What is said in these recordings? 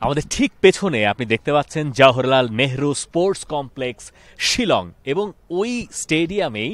আমাদের ঠিক পেছনে আপনি দেখতে পাচ্ছেন জওহরলাল নেহরু স্পোর্টস কমপ্লেক্স শিলং এবং ওই স্টেডিয়ামেই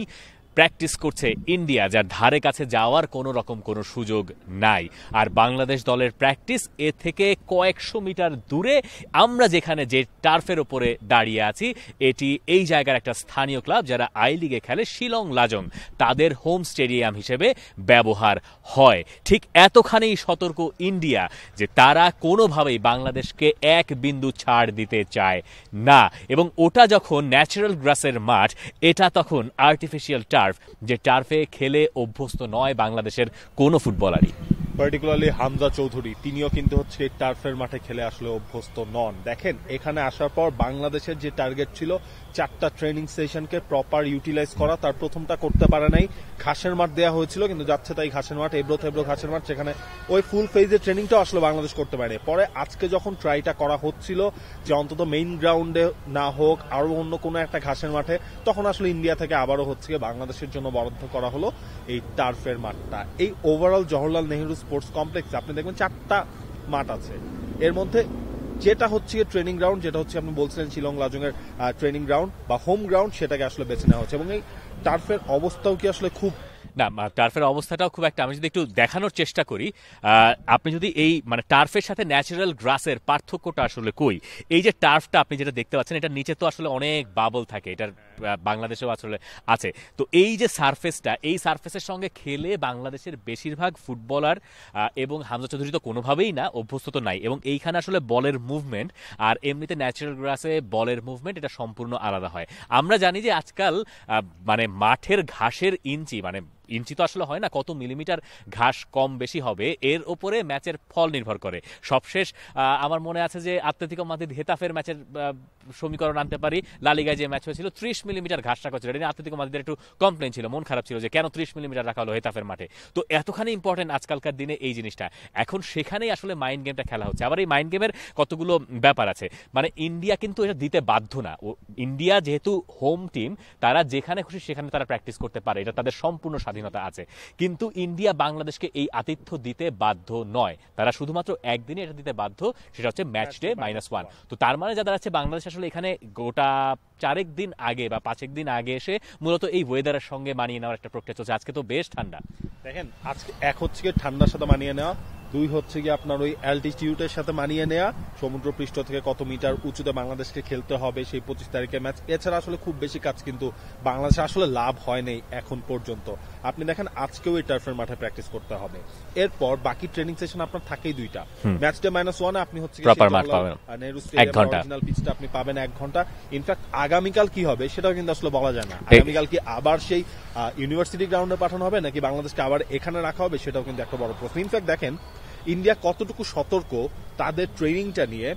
প্র্যাকটিস করছে ইন্ডিয়া, যার ধারে কাছে যাওয়ার কোনো রকম কোনো সুযোগ নাই। আর বাংলাদেশ দলের প্র্যাকটিস এ থেকে কয়েকশো মিটার দূরে আমরা যেখানে যে টার্ফের ওপরে দাঁড়িয়ে আছি, এটি এই জায়গার একটা স্থানীয় ক্লাব যারা আই লিগে খেলে, শিলং লাজং, তাদের হোম স্টেডিয়াম হিসেবে ব্যবহার হয়। ঠিক এতখানি সতর্ক ইন্ডিয়া যে তারা কোনোভাবেই বাংলাদেশকে এক বিন্দু ছাড় দিতে চায় না, এবং ওটা যখন ন্যাচারাল গ্রাসের মাঠ, এটা তখন আর্টিফিশিয়াল টার্ফ, যে টার্ফে খেলে অভ্যস্ত নয় বাংলাদেশের কোনো ফুটবলারই। পার্টিকুলারলি হামজা চৌধুরী, তিনিও কিন্তু হচ্ছে টার্ফের মাঠে খেলে আসলে অভ্যস্ত নন। দেখেন, এখানে আসার পর বাংলাদেশের যে টার্গেট ছিল 4টা ট্রেনিং সেশনকে প্রপার ইউটিলাইজ করা, তার প্রথমটা করতে পারে নাই। ঘাসের মাঠ দেওয়া হয়েছিল, কিন্তু যাচ্ছে তাই ঘাসের মাঠ, এবড়ো থেবড়ো ঘাসের মাঠ, সেখানে ওই ফুল ফেজের ট্রেনিংটাও আসলে বাংলাদেশ করতে পারে। পরে আজকে যখন ট্রাইটা করা হচ্ছিল যে অন্তত মেইন গ্রাউন্ডে না হোক, আরো অন্য কোনো একটা ঘাসের মাঠে, তখন আসলে ইন্ডিয়া থেকে আবারও হচ্ছে বাংলাদেশের জন্য বরাদ্দ করা হলো এই টার্ফের মাঠটা। এই overall Jawaharlal Nehru sports complex আপনি দেখবেন 4টা মাঠ আছে, এর মধ্যে যেটা হচ্ছে ট্রেনিং গ্রাউন্ড, যেটা হচ্ছে আপনি বলছিলেন শিলং লাজং এর ট্রেনিং গ্রাউন্ড বা হোম গ্রাউন্ড, সেটাকে আসলে বেছে নেওয়া হচ্ছে। এবং এই টার্ফের অবস্থাও কি আসলে খুব না, টার্ফের অবস্থাটাও খুব একটা, আমি যদি একটু দেখানোর চেষ্টা করি, আপনি যদি এই মানে টার্ফের সাথে ন্যাচারাল গ্রাসের পার্থক্যটা আসলে কই, এই যে টার্ফটা আপনি যেটা দেখতে পাচ্ছেন, এটার নিচে তো আসলে অনেক বাবল থাকে, এটার বাংলাদেশেও আসলে আছে। তো এই যে সারফেসটা, এই সারফেসের সঙ্গে খেলে বাংলাদেশের বেশিরভাগ ফুটবলার এবং হামজা চৌধুরী তো কোনোভাবেই না, অভ্যস্ত তো নাই, এবং এইখানে আসলে বলের মুভমেন্ট আর এমনিতে ন্যাচারাল গ্রাসে বলের মুভমেন্ট এটা সম্পূর্ণ আলাদা হয়। আমরা জানি যে আজকাল মানে মাঠের ঘাসের ইঞ্চি তো আসলে হয় না, কত মিলিমিটার ঘাস কম বেশি হবে এর ওপরে ম্যাচের ফল নির্ভর করে। সবশেষ আমার মনে আছে যে আতলেতিকো মাদ্রিদ হেতাফের ম্যাচের সমীকরণ আনতে পারি, লালিগায় যে ম্যাচ হয়েছিল 30 মিলিমিটার ঘাস রাখা হয়েছিল, এটা আতলেতিকো মাদ্রিদের একটু কমপ্লেন ছিল, মন খারাপ ছিল যে কেন 30 মিলিমিটার রাখা হলো হেতাফের মাঠে। তো এতখানি ইম্পর্টেন্ট আজকালকার দিনে এই জিনিসটা, এখন সেখানেই আসলে মাইন্ড গেমটা খেলা হচ্ছে। আবার এই মাইন্ড গেমের কতগুলো ব্যাপার আছে, মানে ইন্ডিয়া কিন্তু এটা দিতে বাধ্য না। ইন্ডিয়া যেহেতু হোম টিম, তারা যেখানে খুশি সেখানে তারা প্র্যাকটিস করতে পারে, এটা তাদের সম্পূর্ণ স্বাধীনতা আছে। কিন্তু ইন্ডিয়া বাংলাদেশকে এই আতিথ্য দিতে বাধ্য নয়, তারা শুধুমাত্র একদিনে এটা দিতে বাধ্য, সেটা হচ্ছে ম্যাচ ডে -1। তো তার মানে যা দাঁড়াচ্ছে, বাংলাদেশ আসলে এখানে গোটা 4 দিন আগে বা 5 দিন আগে এসে মূলত এই ওয়েদারের সঙ্গে মানিয়ে নেওয়ার একটা প্রক্রিয়া চলছে। আজকে তো বেশ ঠান্ডা, দেখেন, আজকে এক হচ্ছে ঠান্ডার সাথে মানিয়ে নেওয়া, দুই হচ্ছে গিয়ে আপনার ওই অ্যালটিটিউডের সাথে মানিয়ে নেওয়া, সমুদ্র পৃষ্ঠ থেকে কত মিটার উঁচুতে বাংলাদেশকে খেলতে হবে সেই 25 তারিখের ম্যাচ। এছাড়া আসলে খুব বেশি কাজ কিন্তু বাংলাদেশে আসলে লাভ হয় নাই এখন পর্যন্ত। আপনি দেখেন, আজকেও এই টার্ফের মাঠে প্র্যাকটিস করতে হবে, এরপর বাকি ট্রেনিং সেশন আপনার থাকেই 2টা। ম্যাচ ডে -1 আপনি হচ্ছে নেহরু স্টেডিয়াম অরিজিনাল পিচটা আপনি পাবেন 1 ঘন্টা। ইনফ্যাক্ট আগামীকাল কি হবে সেটাও কিন্তু আসলে বলা যায় না। আগামীকাল কি আবার সেই ইউনিভার্সিটি গ্রাউন্ডে পাঠানো হবে, নাকি বাংলাদেশকে আবার এখানে রাখা হবে, সেটাও কিন্তু একটা বড় প্রশ্ন। ইনফ্যাক্ট দেখেন, ইন্ডিয়া কতটুকু সতর্ক তাদের ট্রেনিংটা নিয়ে।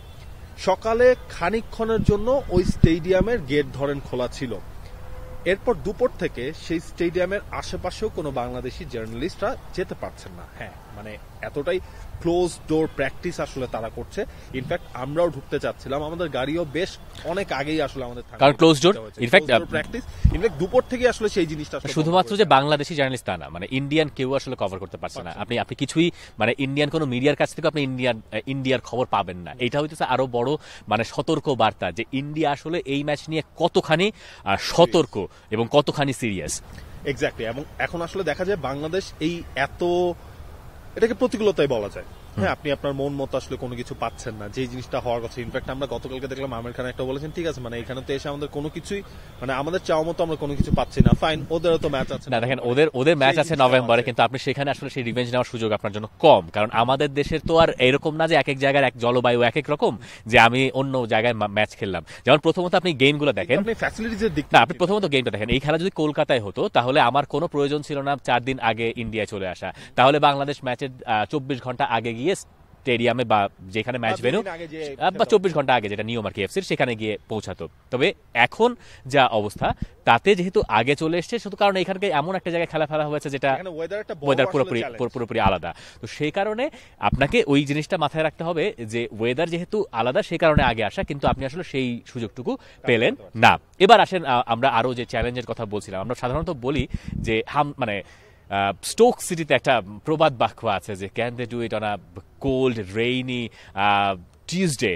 সকালে খানিকক্ষণের জন্য ওই স্টেডিয়ামের গেট ধরেন খোলা ছিল, এরপর দুপুর থেকে সেই স্টেডিয়ামের আশেপাশেও কোনো বাংলাদেশি জার্নালিস্টরা যেতে পারছেন না। হ্যাঁ, মানে এতটাই ক্লোজ ডোর প্র্যাকটিস আসলে তারা করছে। ইনফ্যাক্ট আমরাও ঢুকতে চাচ্ছিলাম, আমাদের গাড়িও বেশ অনেক আগেই আসলে আমাদের কারণ close door in fact practice. In fact দুপুর থেকে আসলে সেই জিনিসটা শুধুমাত্র যে বাংলাদেশি জার্নালিস্ট তা না, মানে ইন্ডিয়ান কেউ আসলে কভার করতে পারছে না। আপনি কিছুই মানে ইন্ডিয়ান কোনো মিডিয়ার কাছ থেকে আপনি ইন্ডিয়ার খবর পাবেন না। এটা হইতেছে আরো বড় মানে সতর্ক বার্তা যে ইন্ডিয়া আসলে এই ম্যাচ নিয়ে কতখানি সতর্ক এবং কতখানি সিরিয়াস। এক্স্যাক্টলি। এবং এখন আসলে দেখা যায় বাংলাদেশ এই এটাকে প্রতিকূলতাই বলা যায়। হ্যাঁ, আপনি আপনার মন মতো আসলে কোনো কিছু পাচ্ছেন না, যে জিনিসটা হওয়ার কথা। ইনফ্যাক্ট আমরা গতকালকে দেখলাম আমির খান একটা বলেছেন, ঠিক আছে, মানে এখানে তো এসে আমাদের কোনো কিছুই মানে আমাদের চাওয়া মতো আমরা কোনো কিছু পাচ্ছি না। ফাইন, ওদেরও তো ম্যাচ আছে না। দেখেন, ওদের ম্যাচ আছে নভেম্বরে, কিন্তু আপনি সেখানে আসলে সেই রিভেঞ্জ নেওয়ার সুযোগ আপনার জন্য কম, কারণ আমাদের দেশের তো আর এরকম না যে এক এক জায়গার এক জলবায়ু এক এক রকম, যে আমি অন্য জায়গায় ম্যাচ খেললাম। যেমন প্রথমত আপনি গেমগুলো দেখেন, আপনি প্রথমত গেমটা দেখেন, এই খেলা যদি কলকাতায় হতো তাহলে আমার কোনো প্রয়োজন ছিল না 4 দিন আগে ইন্ডিয়ায় চলে আসা, তাহলে বাংলাদেশ ম্যাচের 24 ঘন্টা আগে গিয়ে স্টেডিয়ামে বা যেখানে ম্যাচ ভেন্যু বা 24 ঘন্টা আগে যেটা নিয়ম আর কি এফসির, সেখানে গিয়ে পৌঁছাতো। তবে এখন যা অবস্থা তাতে যেহেতু আগে চলে এসছে, শুধু কারণ এখানকে এমন একটা জায়গায় খেলা ফেলা হয়েছে যেটা ওয়েদার পুরোপুরি আলাদা। তো সেই কারণে আপনাকে ওই জিনিসটা মাথায় রাখতে হবে যে ওয়েদার যেহেতু আলাদা, সেই কারণে আগে আসা, কিন্তু আপনি আসলে সেই সুযোগটুকু পেলেন না। এবার আসেন, আমরা আরো যে চ্যালেঞ্জের কথা বলছিলাম, আমরা সাধারণত বলি যে মানে স্টোক সিটিতে একটা প্রবাদ বাক্য আছে যে can they do it on a cold rainy Tuesday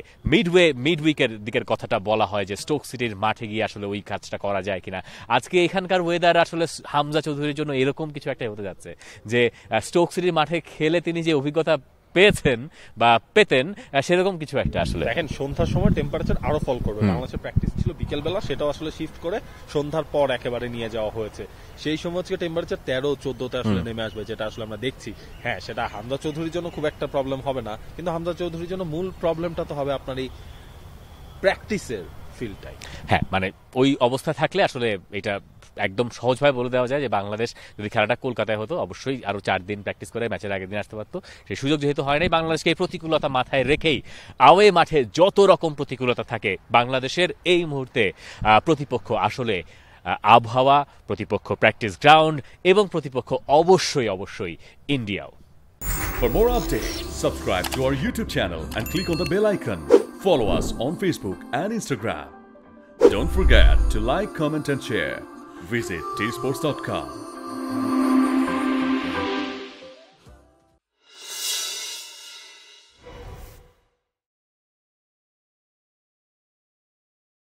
mid উইকের দিকের কথাটা বলা হয় যে স্টোক সিটির মাঠে গিয়ে আসলে ওই কাজটা করা যায় কিনা। আজকে এখানকার ওয়েদার আসলে হামজা চৌধুরীর জন্য এরকম কিছু একটা হতে যাচ্ছে যে স্টোক সিটির মাঠে খেলে তিনি যে অভিজ্ঞতা পেয়েছেন বা পেতেন সেরকম কিছু একটা আসলে। দেখেন সন্ধ্যার সময় টেম্পারেচার আরো ফল করবে। বাংলাদেশের প্র্যাকটিস ছিল বিকেলবেলা, সেটাও আসলে শিফট করে সন্ধ্যার পর একেবারে নিয়ে যাওয়া হয়েছে। সেই সময় হচ্ছে টেম্পারেচার 13-14তে আসলে নেমে আসবে, যেটা আসলে আমরা দেখছি। হ্যাঁ, সেটা হামজা চৌধুরীর জন্য খুব একটা প্রবলেম হবে না, কিন্তু হামজা চৌধুরীর জন্য মূল প্রবলেমটা তো হবে আপনার এই প্র্যাকটিসের ফিল্ডটাই। হ্যাঁ, মানে ওই অবস্থা থাকলে আসলে এটা একদম সহজভাবে বলে দেওয়া যায় যে বাংলাদেশ যদি খেলাটা কলকাতায় হতো অবশ্যই আরো 4 দিন প্র্যাকটিস করে ম্যাচের আগের দিন আসতে পারতো। সেই সুযোগ যেহেতু হয় নাই, বাংলাদেশকে এই প্রতিকূলতা মাথায় রেখেই আওয়ে মাঠে যত রকম প্রতিকূলতা থাকে বাংলাদেশের এই মুহূর্তে প্রতিপক্ষ আসলে আবহাওয়া, প্রতিপক্ষ প্র্যাকটিস গ্রাউন্ড এবং প্রতিপক্ষ অবশ্যই ইন্ডিয়াও। For more updates, subscribe to our YouTube channel and click on the bell icon. Follow us on Facebook and Instagram. Don't forget to like, comment and share. Visit tsports.com.